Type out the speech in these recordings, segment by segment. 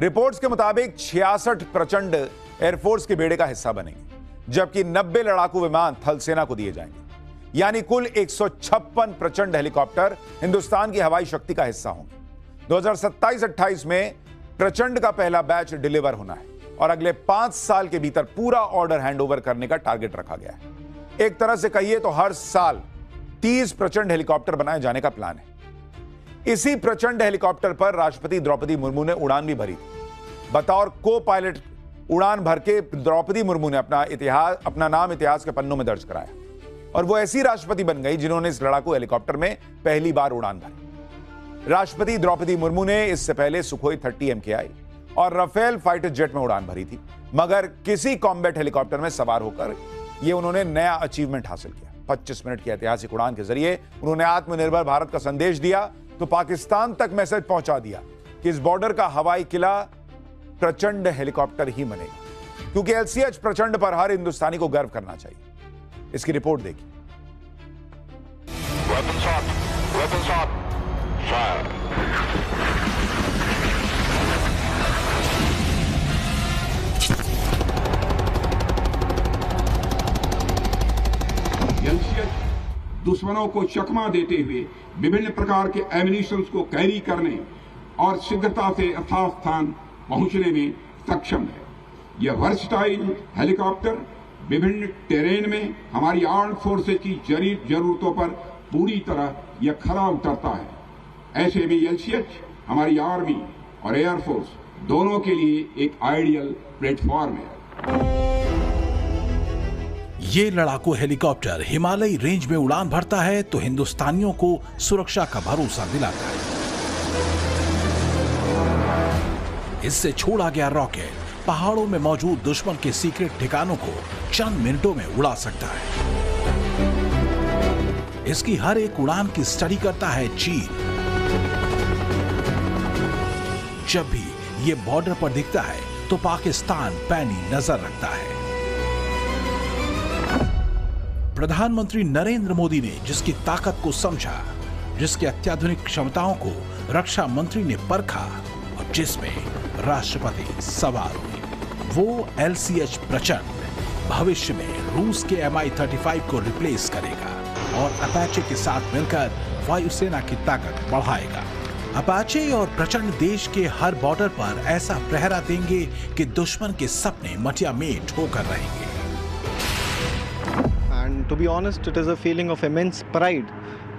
Reports के मुताबिक 66 प्रचंड एयरफोर्स के बेड़े का हिस्सा बनेंगे, जबकि 90 लड़ाकू विमान थल सेना को दिए जाएंगे। यानी कुल 156 प्रचंड हेलीकॉप्टर हिंदुस्तान की हवाई शक्ति का हिस्सा होंगे। 2027-28 में प्रचंड का पहला बैच डिलीवर होना है और अगले 5 साल के भीतर पूरा ऑर्डर हैंडओवर करने का टारगेट रखा गया है। एक तरह से कहिए तो हर साल 30 प्रचंड हेलीकॉप्टर बनाए जाने का प्लान है। इसी प्रचंड हेलीकॉप्टर पर राष्ट्रपति द्रौपदी मुर्मू ने उड़ान भी भरी थी। बतौर को पायलट उड़ान भर के द्रौपदी मुर्मू ने अपना नाम इतिहास के पन्नों में दर्ज कराया और वो ऐसी राष्ट्रपति बन गई जिन्होंने इस लड़ाकू हेलीकॉप्टर में पहली बार उड़ान भरी। राष्ट्रपति द्रौपदी मुर्मू ने इससे पहले सुखोई 30 MKI और राफेल फाइटर जेट में उड़ान भरी थी, मगर किसी कॉम्बैट हेलीकॉप्टर में सवार होकर ये उन्होंने नया अचीवमेंट हासिल किया। 25 मिनट की ऐतिहासिक उड़ान के जरिए उन्होंने आत्मनिर्भर भारत का संदेश दिया तो पाकिस्तान तक मैसेज पहुंचा दिया कि इस बॉर्डर का हवाई किला प्रचंड हेलीकॉप्टर ही बनेगा, क्योंकि LCH प्रचंड पर हर हिंदुस्तानी को गर्व करना चाहिए। इसकी रिपोर्ट देखिए। LCH दुश्मनों को चकमा देते हुए विभिन्न प्रकार के एमिनिशंस को कैरी करने और शीघ्रता से यथास्थान पहुंचने में सक्षम है। यह वर्सटाइल हेलीकॉप्टर विभिन्न टेरेन में हमारी आर्म्ड फोर्सेज की जरूरतों पर पूरी तरह यह खरा उतरता है। ऐसे में LCH हमारी आर्मी और एयरफोर्स दोनों के लिए एक आइडियल प्लेटफॉर्म है। ये लड़ाकू हेलीकॉप्टर हिमालयी रेंज में उड़ान भरता है तो हिंदुस्तानियों को सुरक्षा का भरोसा दिलाता है। इससे छोड़ा गया रॉकेट पहाड़ों में मौजूद दुश्मन के सीक्रेट ठिकानों को चंद मिनटों में उड़ा सकता है। इसकी हर एक उड़ान की स्टडी करता है चीन। जब भी ये बॉर्डर पर दिखता है तो पाकिस्तान पैनी नजर रखता है। प्रधानमंत्री नरेंद्र मोदी ने जिसकी ताकत को समझा, जिसकी अत्याधुनिक क्षमताओं को रक्षा मंत्री ने परखा और जिसमें राष्ट्रपति सवार हुए, वो LCH प्रचंड भविष्य में रूस के Mi-35 को रिप्लेस करेगा और अपाचे के साथ मिलकर वायुसेना की ताकत बढ़ाएगा। अपाचे और प्रचंड देश के हर बॉर्डर पर ऐसा पहरा देंगे कि दुश्मन के सपने मटिया में ठोकर रहेंगे। And to be honest, it is a feeling of immense pride,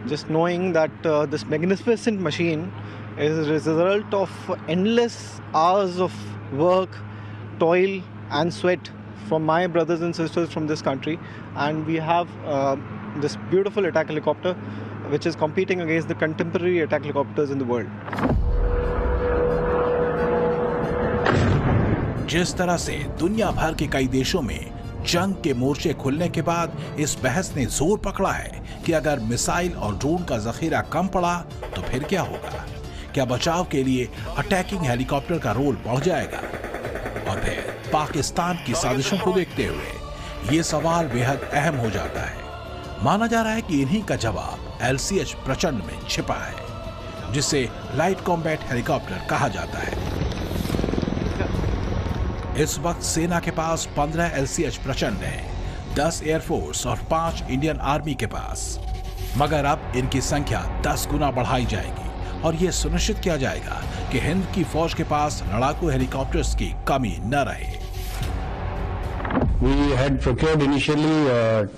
just knowing that this magnificent machine is a result of endless hours of work, toil and sweat from my brothers and sisters from this country, and we have this beautiful attack helicopter which is competing against the contemporary attack helicopters in the world. जिस तरह से दुनिया भर के कई देशों में जंग के मोर्चे खुलने के बाद इस बहस ने जोर पकड़ा है कि अगर मिसाइल और ड्रोन का जखीरा कम पड़ा तो फिर क्या होगा? क्या बचाव के लिए अटैकिंग हेलीकॉप्टर का रोल बढ़ जाएगा? और फिर पाकिस्तान की साजिशों को देखते हुए ये सवाल बेहद अहम हो जाता है। माना जा रहा है कि इन्हीं का जवाब LCH प्रचंड में छिपा है, जिसे लाइट कॉम्बैट हेलीकॉप्टर कहा जाता है। इस वक्त सेना के पास 15 LCH प्रचंड है, 10 एयरफोर्स और 5 इंडियन आर्मी के पास। मगर अब इनकी संख्या 10 गुना बढ़ाई जाएगी और यह सुनिश्चित किया जाएगा कि हिंद की फौज के पास लड़ाकू हेलीकॉप्टर्स की कमी न रहे। We had procured initially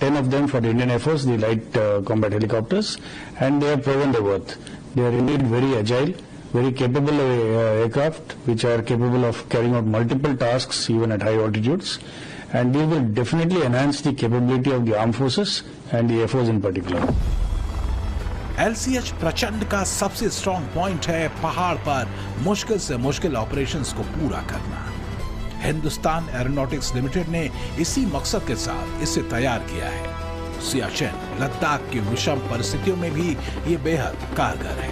10 of them for the Indian Air Force, the light combat helicopters, and they have proven their worth. They are indeed very agile, very capable aircraft, which are capable of carrying out multiple tasks even at high altitudes, and they will definitely enhance the capability of the armed forces and the Air Force in particular. LCH प्रचंड का सबसे strong point है पहाड़ पर मुश्किल से मुश्किल operations को पूरा करना। हिंदुस्तान एरोनॉटिक्स लिमिटेड ने इसी मकसद के साथ इसे तैयार किया है। सियाचिन, लद्दाख की विषम परिस्थितियों में भी ये बेहद कारगर है।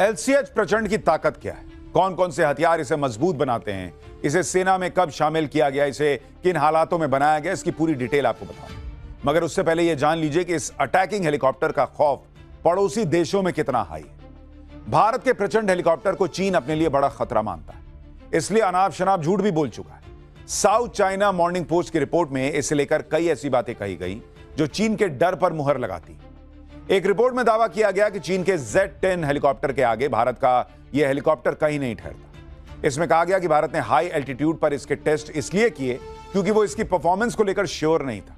LCH प्रचंड की ताकत क्या है? कौन कौन से हथियार इसे मजबूत बनाते हैं? इसे सेना में कब शामिल किया गया? इसे किन हालातों में बनाया गया? इसकी पूरी डिटेल आपको बताऊं, मगर उससे पहले यह जान लीजिए कि इस अटैकिंग हेलीकॉप्टर का खौफ पड़ोसी देशों में कितना हाई है। भारत के प्रचंड हेलीकॉप्टर को चीन अपने लिए बड़ा खतरा मानता है, इसलिए अनाप शनाप झूठ भी बोल चुका है। साउथ चाइना मॉर्निंग पोस्ट की रिपोर्ट में इसे लेकर कई ऐसी बातें कही गई जो चीन के डर पर मुहर लगाती। एक रिपोर्ट में दावा किया गया कि चीन के Z-10 हेलीकॉप्टर के आगे भारत का यह हेलीकॉप्टर कहीं नहीं ठहरता। इसमें कहा गया कि भारत ने हाई एल्टीट्यूड पर इसके टेस्ट इसलिए किए क्योंकि वो इसकी परफॉर्मेंस को लेकर श्योर नहीं था।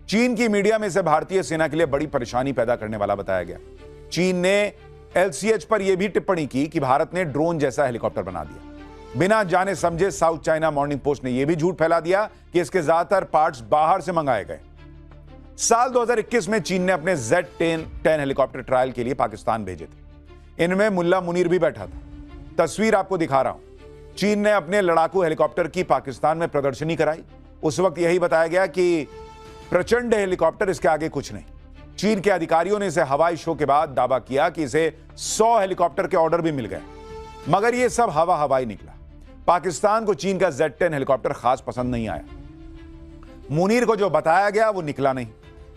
चीन की मीडिया में इसे भारतीय सेना के लिए बड़ी परेशानी पैदा करने वाला बताया गया। चीन ने LCH पर यह भी टिप्पणी की कि भारत ने ड्रोन जैसा हेलीकॉप्टर बना दिया। बिना जाने समझे साउथ चाइना मॉर्निंग पोस्ट ने यह भी झूठ फैला दिया कि इसके ज्यादातर पार्ट्स बाहर से मंगाए गए। साल 2021 में चीन ने अपने Z-10 हेलीकॉप्टर ट्रायल के लिए पाकिस्तान भेजे थे। इनमें मुल्ला मुनीर भी बैठा था। तस्वीर आपको दिखा रहा हूं। चीन ने अपने लड़ाकू हेलीकॉप्टर की पाकिस्तान में प्रदर्शनी कराई। उस वक्त यही बताया गया कि प्रचंड हेलीकॉप्टर इसके आगे कुछ नहीं। चीन के अधिकारियों ने इसे हवाई शो के बाद दावा किया कि इसे 100 हेलीकॉप्टर के ऑर्डर भी मिल गए, मगर यह सब हवाई निकला। पाकिस्तान को चीन का Z-10 हेलीकॉप्टर खास पसंद नहीं आया। मुनीर को जो बताया गया वो निकला नहीं।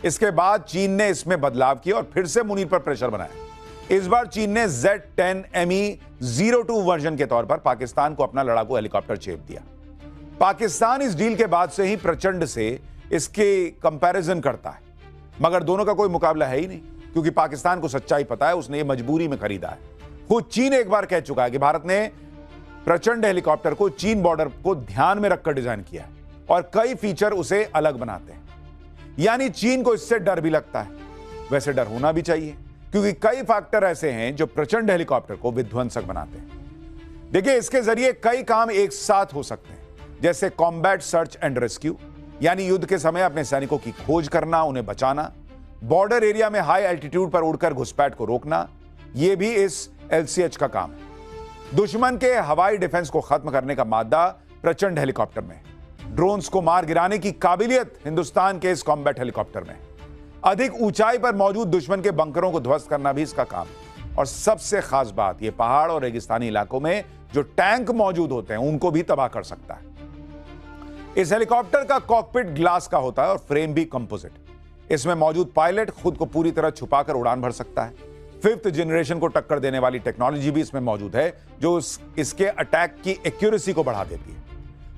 इसके बाद चीन ने इसमें बदलाव किया और फिर से मुनीर पर प्रेशर बनाया। इस बार चीन ने Z-10 ME-02 वर्जन के तौर पर पाकिस्तान को अपना लड़ाकू हेलीकॉप्टर चेप दिया। पाकिस्तान इस डील के बाद से ही प्रचंड से इसके कंपैरिजन करता है, मगर दोनों का कोई मुकाबला है ही नहीं, क्योंकि पाकिस्तान को सच्चाई पता है, उसने ये मजबूरी में खरीदा है। खुद चीन एक बार कह चुका है कि भारत ने प्रचंड हेलीकॉप्टर को चीन बॉर्डर को ध्यान में रखकर डिजाइन किया है और कई फीचर उसे अलग बनाते हैं। यानी चीन को इससे डर भी लगता है। वैसे डर होना भी चाहिए, क्योंकि कई फैक्टर ऐसे हैं जो प्रचंड हेलीकॉप्टर को विध्वंसक बनाते हैं। देखिए, इसके जरिए कई काम एक साथ हो सकते हैं, जैसे कॉम्बैट सर्च एंड रेस्क्यू, यानी युद्ध के समय अपने सैनिकों की खोज करना, उन्हें बचाना, बॉर्डर एरिया में हाई एल्टीट्यूड पर उड़कर घुसपैठ को रोकना, यह भी इस LCH का काम है। दुश्मन के हवाई डिफेंस को खत्म करने का मादा प्रचंड हेलीकॉप्टर में, ड्रोन्स को मार गिराने की काबिलियत हिंदुस्तान के इस कॉम्बैट हेलीकॉप्टर में, अधिक ऊंचाई पर मौजूद दुश्मन के बंकरों को ध्वस्त करना भी इसका काम है। और सबसे खास बात, यह पहाड़ और रेगिस्तानी इलाकों में जो टैंक मौजूद होते हैं उनको भी तबाह कर सकता है। इस हेलीकॉप्टर का कॉकपिट ग्लास का होता है और फ्रेम भी कंपोजिट। इसमें मौजूद पायलट खुद को पूरी तरह छुपाकर उड़ान भर सकता है। 5th जनरेशन को टक्कर देने वाली टेक्नोलॉजी भी इसमें मौजूद है, जो इसके अटैक की एक्यूरेसी को बढ़ा देती है।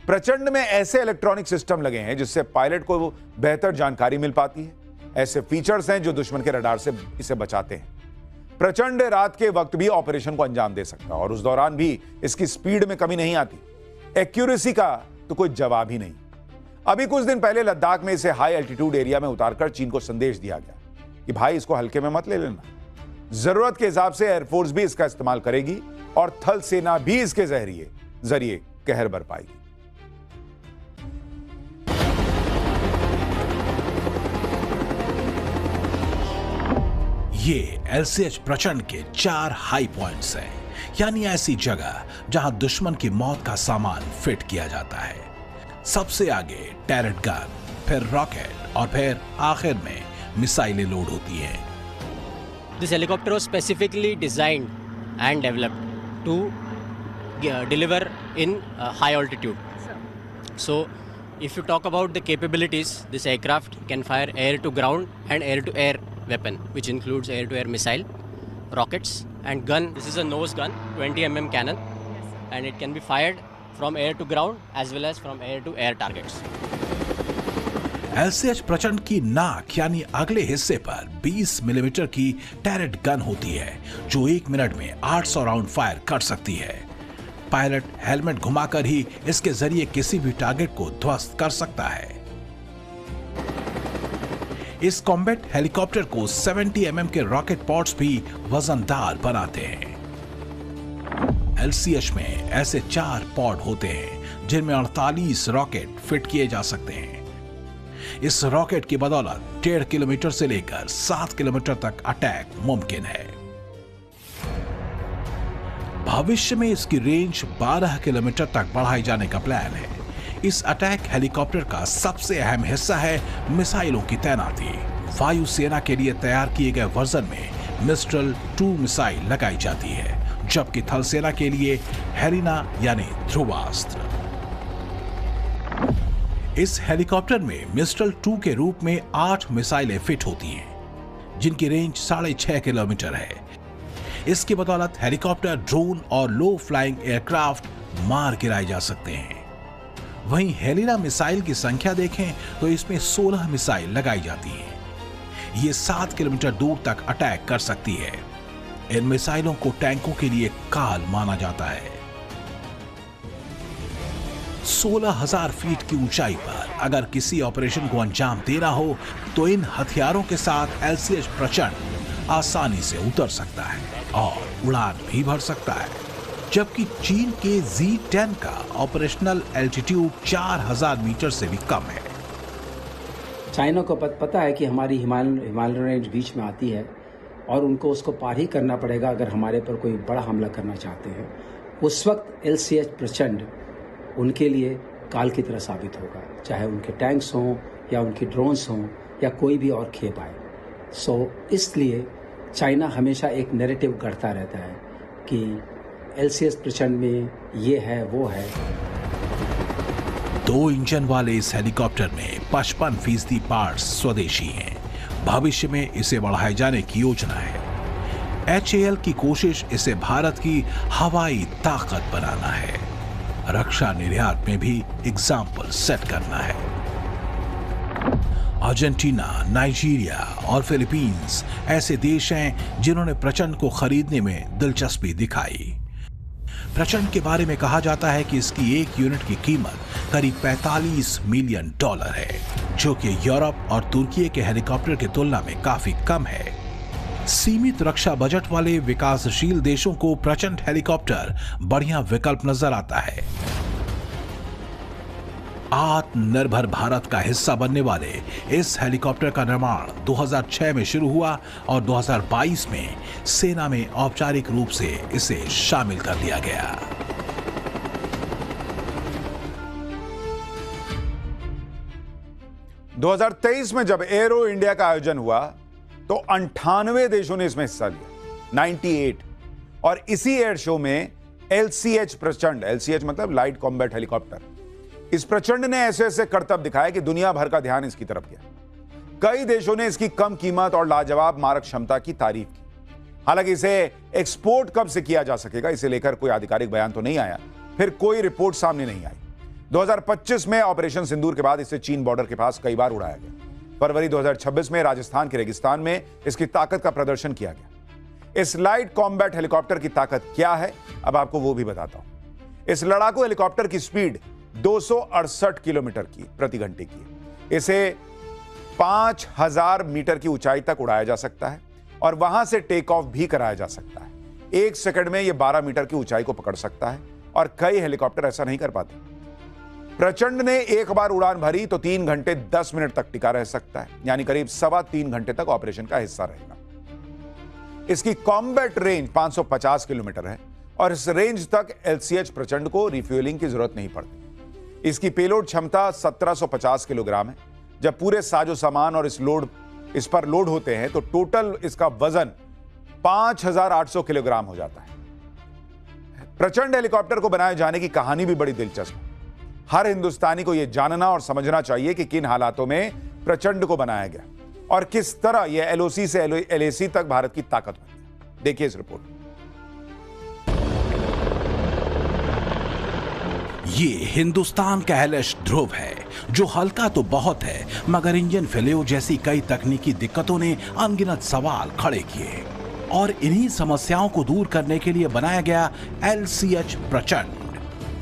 प्रचंड में ऐसे इलेक्ट्रॉनिक सिस्टम लगे हैं जिससे पायलट को बेहतर जानकारी मिल पाती है। ऐसे फीचर्स हैं जो दुश्मन के रडार से इसे बचाते हैं। प्रचंड रात के वक्त भी ऑपरेशन को अंजाम दे सकता है और उस दौरान भी इसकी स्पीड में कमी नहीं आती। एक्यूरेसी का तो कोई जवाब ही नहीं। अभी कुछ दिन पहले लद्दाख में इसे हाई एल्टीट्यूड एरिया में उतारकर चीन को संदेश दिया गया कि भाई इसको हल्के में मत ले लेना। जरूरत के हिसाब से एयरफोर्स भी इसका इस्तेमाल करेगी और थल सेना भी इसके जरिए कहर बरपाएगी। ये LCH प्रचंड के 4 हाई पॉइंट्स हैं, यानी ऐसी जगह जहां दुश्मन की मौत का सामान फिट किया जाता है। सबसे आगे टैरेट गन, फिर रॉकेट और फिर आखिर में मिसाइलें लोड होती हैं। This helicopter was specifically designed and developed to deliver in high altitude. So, if you talk about the capabilities, this aircraft can fire air to ground and air to air weapon, which includes air to air missile, rockets and gun. This is a nose gun, 20 mm cannon, and it can be fired from air to ground as well as from air to air targets. LCH प्रचंड की नाक यानी अगले हिस्से पर 20 millimetre की tarot gun होती है, जो 1 मिनट में 800 राउंड फायर कर सकती है। पायलट हेलमेट घुमाकर ही इसके जरिए किसी भी टारगेट को ध्वस्त कर सकता है। इस कॉम्बैट हेलीकॉप्टर को 70 mm के रॉकेट पॉड्स भी वजनदार बनाते हैं। LCH में ऐसे 4 पॉड होते हैं जिनमें 48 रॉकेट फिट किए जा सकते हैं। इस रॉकेट की बदौलत 1.5 किलोमीटर से लेकर 7 किलोमीटर तक अटैक मुमकिन है। भविष्य में इसकी रेंज 12 किलोमीटर तक बढ़ाई जाने का प्लान है। इस अटैक हेलीकॉप्टर का सबसे अहम हिस्सा है मिसाइलों की तैनाती। वायुसेना के लिए तैयार किए गए वर्जन में मिस्ट्रल 2 मिसाइल लगाई जाती है, जबकि थल सेना के लिए हेलिना यानी ध्रुवास्त्र। इस हेलीकॉप्टर में मिस्ट्रल 2 के रूप में 8 मिसाइलें फिट होती हैं। जिनकी रेंज 6.5 किलोमीटर है। इसकी बदौलत हेलीकॉप्टर, ड्रोन और लो फ्लाइंग एयरक्राफ्ट मार गिराए जा सकते हैं। वहीं हेलिना मिसाइल की संख्या देखें तो इसमें 16 मिसाइल लगाई जाती हैं। ये 7 किलोमीटर दूर तक अटैक कर सकती है। इन मिसाइलों को टैंकों के लिए काल माना जाता है। 16,000 फीट की ऊंचाई पर अगर किसी ऑपरेशन को अंजाम देना हो तो इन हथियारों के साथ LCH प्रचंड आसानी से उतर सकता है और उड़ान भी भर सकता है, जबकि चीन के Z-10 का ऑपरेशनल एल्टीट्यूड 4,000 मीटर से भी कम है। चाइना को पता है कि हमारी हिमालयन रेंज बीच में आती है और उनको उसको पार ही करना पड़ेगा अगर हमारे पर कोई बड़ा हमला करना चाहते हैं। उस वक्त LCH प्रचंड उनके लिए काल की तरह साबित होगा, चाहे उनके टैंक्स हों या उनके ड्रोन्स हों या कोई भी और खेप आए। इसलिए चाइना हमेशा एक नैरेटिव गढ़ता रहता है कि LCH प्रचंड में ये है वो है। 2 इंजन वाले इस हेलीकॉप्टर में 55% पार्ट्स स्वदेशी हैं। भविष्य में इसे बढ़ाए जाने की योजना है। HAL की कोशिश इसे भारत की हवाई ताकत बनाना है। रक्षा निर्यात में भी एग्जाम्पल सेट करना है। अर्जेंटीना, नाइजीरिया और फिलीपींस ऐसे देश हैं जिन्होंने प्रचंड को खरीदने में दिलचस्पी दिखाई। प्रचंड के बारे में कहा जाता है कि इसकी 1 यूनिट की कीमत करीब $45 मिलियन है, जो कि यूरोप और तुर्की के हेलीकॉप्टर की तुलना में काफी कम है। सीमित रक्षा बजट वाले विकासशील देशों को प्रचंड हेलीकॉप्टर बढ़िया विकल्प नजर आता है। आत्मनिर्भर भारत का हिस्सा बनने वाले इस हेलीकॉप्टर का निर्माण 2006 में शुरू हुआ और 2022 में सेना में औपचारिक रूप से इसे शामिल कर दिया गया। दो 2023 में जब एरो इंडिया का आयोजन हुआ तो 98 देशों ने इसमें हिस्सा लिया, 98। और इसी एयर शो में LCH प्रचंड, LCH मतलब लाइट कॉम्बैट हेलीकॉप्टर, इस प्रचंड ने ऐसे ऐसे करतब दिखाए कि दुनिया भर का ध्यान इसकी तरफ गया। कई देशों ने इसकी कम कीमत और लाजवाब मारक क्षमता की तारीफ की। हालांकि इसे एक्सपोर्ट कब से किया जा सकेगा, इसे लेकर कोई आधिकारिक बयान तो नहीं आया, फिर कोई रिपोर्ट सामने नहीं आई। 2025 में ऑपरेशन सिंदूर के बाद इसे चीन बॉर्डर के पास कई बार उड़ाया गया। फरवरी 2026 में राजस्थान के रेगिस्तान में इसकी ताकत का प्रदर्शन किया गया। इस लाइट कॉम्बैट हेलीकॉप्टर की ताकत क्या है, अब आपको वो भी बताता हूं। इस लड़ाकू हेलीकॉप्टर की स्पीड 268 किलोमीटर की प्रति घंटे की। इसे 5000 मीटर की ऊंचाई तक उड़ाया जा सकता है और वहां से टेक ऑफ भी कराया जा सकता है। 1 सेकंड में यह 12 मीटर की ऊंचाई को पकड़ सकता है और कई हेलीकॉप्टर ऐसा नहीं कर पाते। प्रचंड ने एक बार उड़ान भरी तो 3 घंटे 10 मिनट तक टिका रह सकता है, यानी करीब 3.25 घंटे तक ऑपरेशन का हिस्सा रहेगा। इसकी कॉम्बैट रेंज 550 किलोमीटर है और इस रेंज तक LCH प्रचंड को रिफ्यूलिंग की जरूरत नहीं पड़ती। इसकी पेलोड क्षमता 1750 किलोग्राम है। जब पूरे साजो सामान और इस पर लोड होते हैं तो टोटल इसका वजन 5800 किलोग्राम हो जाता है। प्रचंड हेलीकॉप्टर को बनाए जाने की कहानी भी बड़ी दिलचस्प है। हर हिंदुस्तानी को यह जानना और समझना चाहिए कि किन हालातों में प्रचंड को बनाया गया और किस तरह यह LOC से LAC तक भारत की ताकत बनी। देखिए इस रिपोर्ट। ये हिंदुस्तान का LH ध्रुव है, जो हल्का तो बहुत है मगर इंजन फेल्योर जैसी कई तकनीकी दिक्कतों ने अनगिनत सवाल खड़े किए और इन्हीं समस्याओं को दूर करने के लिए बनाया गया LCH प्रचंड।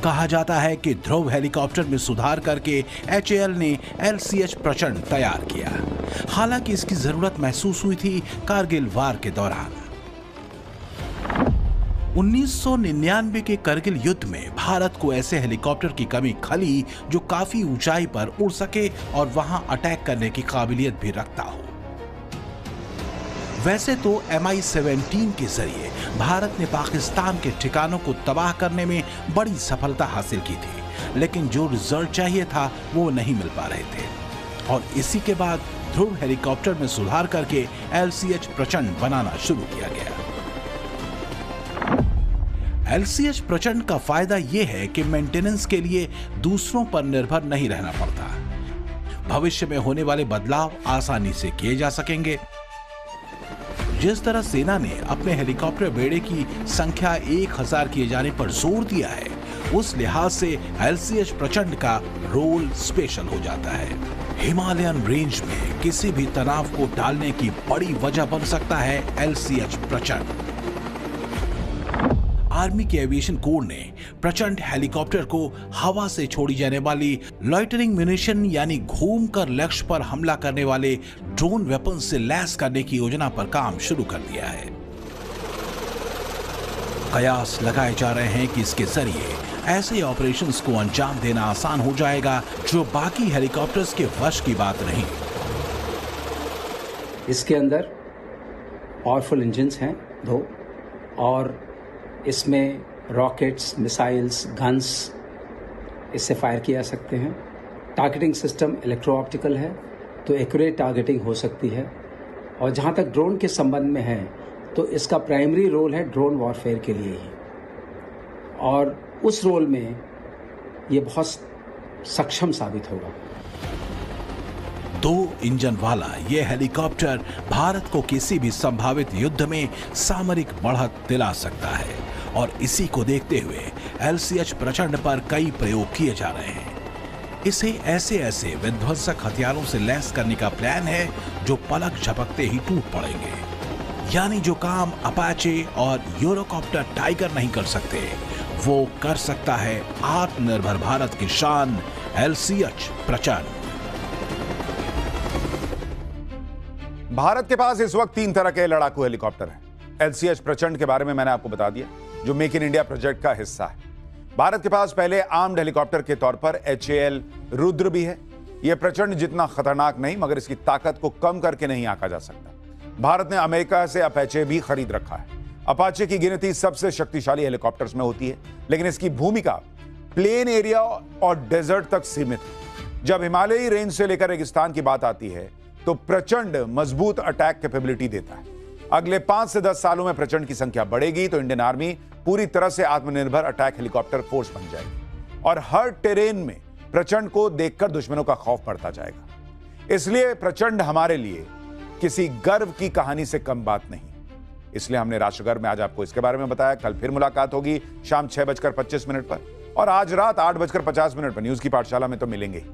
कहा जाता है कि ध्रुव हेलीकॉप्टर में सुधार करके HAL ने LCH प्रचंड तैयार किया। हालांकि इसकी जरूरत महसूस हुई थी कारगिल वार के दौरान। 1999 के करगिल युद्ध में भारत को ऐसे हेलीकॉप्टर की कमी खली जो काफी ऊंचाई पर उड़ सके और वहां अटैक करने की काबिलियत भी रखता हो। वैसे तो Mi-17 के जरिए भारत ने पाकिस्तान के ठिकानों को तबाह करने में बड़ी सफलता हासिल की थी, लेकिन जो रिजल्ट चाहिए था वो नहीं मिल पा रहे थे और इसी के बाद ध्रुव हेलीकॉप्टर में सुधार करके LCH प्रचंड बनाना शुरू किया गया। LCH प्रचंड का फायदा यह है कि मेंटेनेंस के लिए दूसरों पर निर्भर नहीं रहना पड़ता। भविष्य में होने वाले बदलाव आसानी से किए जा सकेंगे। जिस तरह सेना ने अपने हेलीकॉप्टर बेड़े की संख्या 1000 किए जाने पर जोर दिया है, उस लिहाज से एलसीएच प्रचंड का रोल स्पेशल हो जाता है। हिमालयन रेंज में किसी भी तनाव को टालने की बड़ी वजह बन सकता है एलसीएच प्रचंड। आर्मी के एविएशन कोर ने प्रचंड हेलीकॉप्टर को हवा से छोड़ी जाने वाली लॉइटरिंग म्यूनिशन यानी घूमकर लक्ष्य पर हमला करने वाले ड्रोन वेपन से लैस करने की योजना पर काम शुरू कर दिया है। कयास लगाए जा रहे हैं कि इसके जरिए ऐसे ऑपरेशंस को अंजाम देना आसान हो जाएगा जो बाकी हेलीकॉप्टर्स के वश की बात नहीं। इसके अंदर पावरफुल इंजन्स हैं 2 और इसमें रॉकेट्स, मिसाइल्स, गन्स इससे फायर किया जा सकते हैं। टारगेटिंग सिस्टम इलेक्ट्रो ऑप्टिकल है तो एक्यूरेट टारगेटिंग हो सकती है। और जहां तक ड्रोन के संबंध में है तो इसका प्राइमरी रोल है ड्रोन वॉरफेयर के लिए ही, और उस रोल में ये बहुत सक्षम साबित होगा। 2 इंजन वाला यह हेलीकॉप्टर भारत को किसी भी संभावित युद्ध में सामरिक बढ़त दिला सकता है और इसी को देखते हुए एलसीएच प्रचंड पर कई प्रयोग किए जा रहे हैं। इसे ऐसे विध्वंसक हथियारों से लैस करने का प्लान है जो पलक झपकते ही टूट पड़ेंगे। यानी जो काम अपाचे और यूरोकॉप्टर टाइगर नहीं कर सकते, वो कर सकता है आत्मनिर्भर भारत की शान एलसीएच प्रचंड। भारत के पास इस वक्त 3 तरह के लड़ाकू हेलीकॉप्टर हैं। एलसीएच प्रचंड के बारे में मैंने आपको बता दिया, जो मेक इन इंडिया प्रोजेक्ट का हिस्सा है। भारत के पास पहले आर्म्ड हेलीकॉप्टर के तौर पर HAL रुद्र भी है। यह प्रचंड जितना खतरनाक नहीं, मगर इसकी ताकत को कम करके नहीं आंका जा सकता। भारत ने अमेरिका से अपाचे भी खरीद रखा है। अपाचे की गिनती सबसे शक्तिशाली हेलीकॉप्टर्स में होती है, लेकिन इसकी भूमिका प्लेन एरिया और डेजर्ट तक सीमित है। जब हिमालयी रेंज से लेकर रेगिस्तान की बात आती है तो प्रचंड मजबूत अटैक कैपेबिलिटी देता है। अगले 5 से 10 सालों में प्रचंड की संख्या बढ़ेगी तो इंडियन आर्मी पूरी तरह से आत्मनिर्भर अटैक हेलीकॉप्टर फोर्स बन जाएगी और हर टेरेन में प्रचंड को देखकर दुश्मनों का खौफ बढ़ता जाएगा। इसलिए प्रचंड हमारे लिए किसी गर्व की कहानी से कम बात नहीं। इसलिए हमने राष्ट्रगर्व में आज आपको इसके बारे में बताया। कल फिर मुलाकात होगी शाम 6:25 पर और आज रात 8:50 पर न्यूज की पाठशाला में तो मिलेंगे।